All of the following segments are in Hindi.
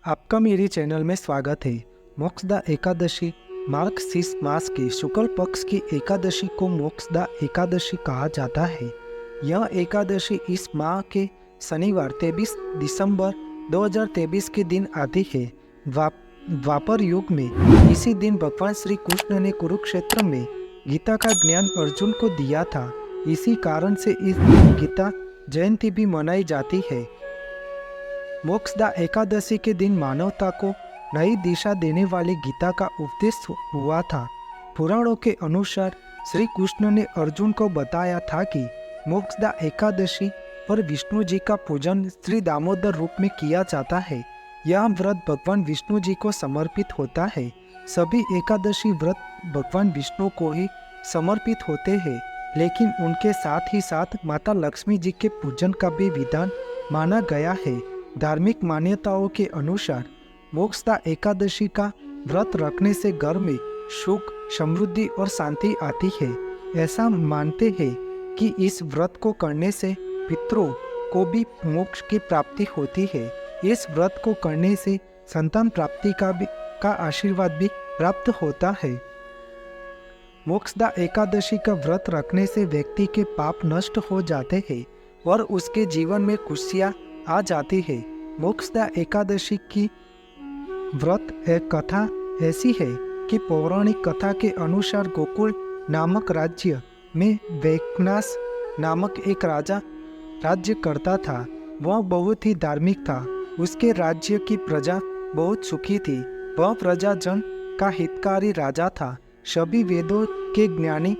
आपका मेरे चैनल में स्वागत है। मोक्षदा एकादशी मार्गशीर्ष मास के शुक्ल पक्ष की एकादशी को मोक्षदा एकादशी कहा जाता है। यह एकादशी इस माह के शनिवार 23 दिसंबर 2023 के दिन आती है। द्वापर युग में इसी दिन भगवान श्री कृष्ण ने कुरुक्षेत्र में गीता का ज्ञान अर्जुन को दिया था। इसी कारण से इस दिन गीता जयंती भी मनाई जाती है। मोक्षदा एकादशी के दिन मानवता को नई दिशा देने वाली गीता का उपदेश हुआ था। पुराणों के अनुसार श्री कृष्ण ने अर्जुन को बताया था कि मोक्षदा एकादशी पर विष्णु जी का पूजन श्री दामोदर रूप में किया जाता है। यह व्रत भगवान विष्णु जी को समर्पित होता है। सभी एकादशी व्रत भगवान विष्णु को ही समर्पित होते हैं, लेकिन उनके साथ ही साथ माता लक्ष्मी जी के पूजन का भी विधान माना गया है। धार्मिक मान्यताओं के अनुसार मोक्षदा एकादशी का व्रत रखने से घर में सुख, समृद्धि और शांति आती है। ऐसा मानते हैं कि इस व्रत को करने से पितरों को भी मोक्ष की प्राप्ति होती है। इस व्रत को करने से संतान प्राप्ति का आशीर्वाद भी प्राप्त होता है। मोक्षदा एकादशी का व्रत रखने से व्यक्ति के पाप नष्ट हो जाते हैं और उसके जीवन में खुशियाँ आ जाती है। मोक्षदा एकादशी की व्रत एक कथा ऐसी है कि पौराणिक कथा के अनुसार गोकुल नामक राज्य में वैकनास नामक एक राजा राज्य करता था। वह बहुत ही धार्मिक था। उसके राज्य की प्रजा बहुत सुखी थी। वह प्रजा जन का हितकारी राजा था। सभी वेदों के ज्ञानी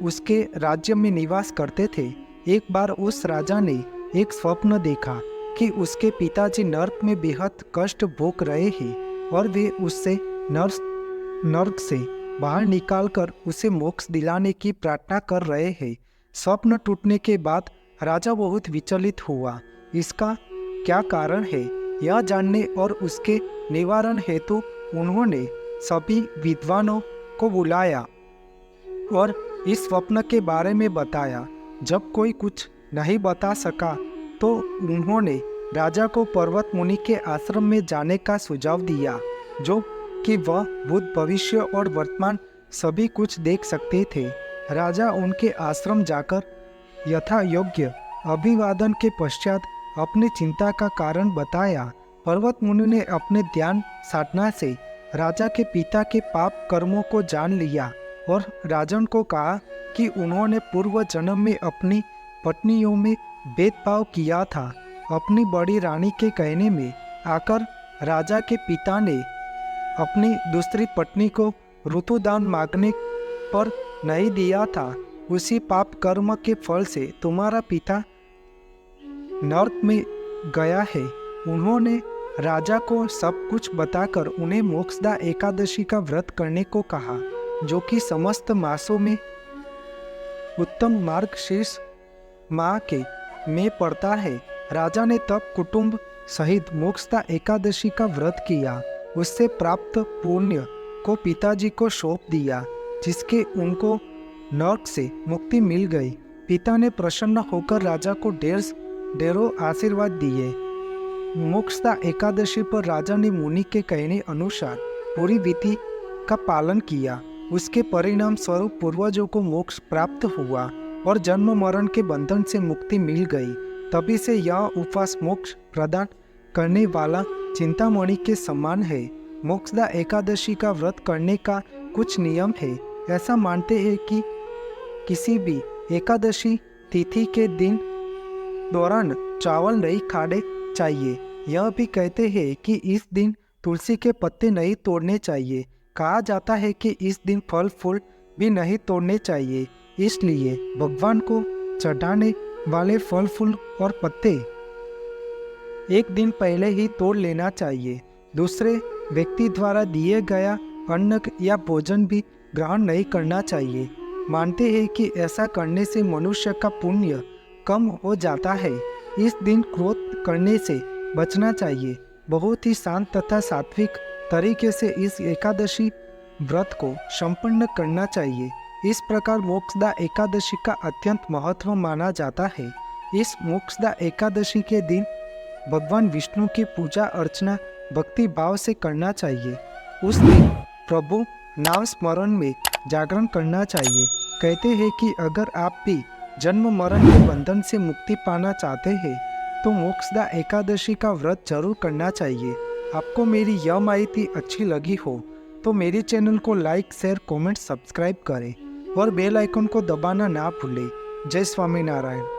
उसके राज्य में निवास करते थे। एक बार उस राजा ने एक स्वप्न देखा कि उसके पिताजी नर्क में बेहद कष्ट भोग रहे हैं और वे उससे नर्क से बाहर निकालकर उसे मोक्ष दिलाने की प्रार्थना कर रहे हैं। स्वप्न टूटने के बाद राजा बहुत विचलित हुआ। इसका क्या कारण है, यह जानने और उसके निवारण हेतु उन्होंने सभी विद्वानों को बुलाया और इस स्वप्न के बारे में बताया। जब कोई कुछ नहीं बता सका तो उन्होंने राजा को पर्वत मुनि के आश्रम में जाने का सुझाव दिया, जो कि वह भूत, भविष्य और वर्तमान सभी कुछ देख सकते थे। राजा उनके आश्रम जाकर यथा योग्य अभिवादन के पश्चात अपनी चिंता का कारण बताया। पर्वत मुनि ने अपने ध्यान साधना से राजा के पिता के पाप कर्मों को जान लिया और राजन को कहा कि उन्होंने पूर्व जन्म में अपनी पत्नियों में भेदभाव किया था। अपनी बड़ी रानी के कहने में आकर राजा के पिता ने अपनी दूसरी पत्नी को ऋतुदान मांगने पर नहीं दिया था। उसी पाप कर्म के फल से तुम्हारा पिता नर्क में गया है। उन्होंने राजा को सब कुछ बताकर उन्हें मोक्षदा एकादशी का व्रत करने को कहा, जो कि समस्त मासों में उत्तम मार्गशीर्ष माह के में पड़ता है। राजा ने तब कुटुंब सहित मोक्षदा एकादशी का व्रत किया। उससे प्राप्त पुण्य को पिताजी को सौंप दिया, जिसके उनको नर्क से मुक्ति मिल गई। पिता ने प्रसन्न होकर राजा को ढेरों आशीर्वाद दिए। मोक्षदा एकादशी पर राजा ने मुनि के कहने अनुसार पूरी विधि का पालन किया। उसके परिणाम स्वरूप पूर्वजों को मोक्ष प्राप्त हुआ और जन्म मरण के बंधन से मुक्ति मिल गई। तभी से यह उपवास मोक्ष प्रदान करने वाला चिंतामणि के समान है। मोक्षदा एकादशी का व्रत करने का कुछ नियम है। ऐसा मानते हैं कि किसी भी एकादशी तिथि के दिन दौरान चावल नहीं खाने चाहिए। यह भी कहते हैं कि इस दिन तुलसी के पत्ते नहीं तोड़ने चाहिए। कहा जाता है कि इस दिन फल फूल भी नहीं तोड़ने चाहिए। इसलिए भगवान को चढ़ाने वाले फल फूल और पत्ते एक दिन पहले ही तोड़ लेना चाहिए। दूसरे व्यक्ति द्वारा दिए गया अन्न या भोजन भी ग्रहण नहीं करना चाहिए। मानते हैं कि ऐसा करने से मनुष्य का पुण्य कम हो जाता है। इस दिन क्रोध करने से बचना चाहिए। बहुत ही शांत तथा सात्विक तरीके से इस एकादशी व्रत को संपन्न करना चाहिए। इस प्रकार मोक्षदा एकादशी का अत्यंत महत्व माना जाता है। इस मोक्षदा एकादशी के दिन भगवान विष्णु की पूजा अर्चना भक्ति भाव से करना चाहिए। उस दिन प्रभु नाम स्मरण में जागरण करना चाहिए। कहते हैं कि अगर आप भी जन्म मरण के बंधन से मुक्ति पाना चाहते हैं तो मोक्षदा एकादशी का व्रत जरूर करना चाहिए। आपको मेरी यह माहिती अच्छी लगी हो तो मेरे चैनल को लाइक, शेयर, कमेंट, सब्सक्राइब करें और बेल आइकन को दबाना ना भूलें। जय स्वामीनारायण।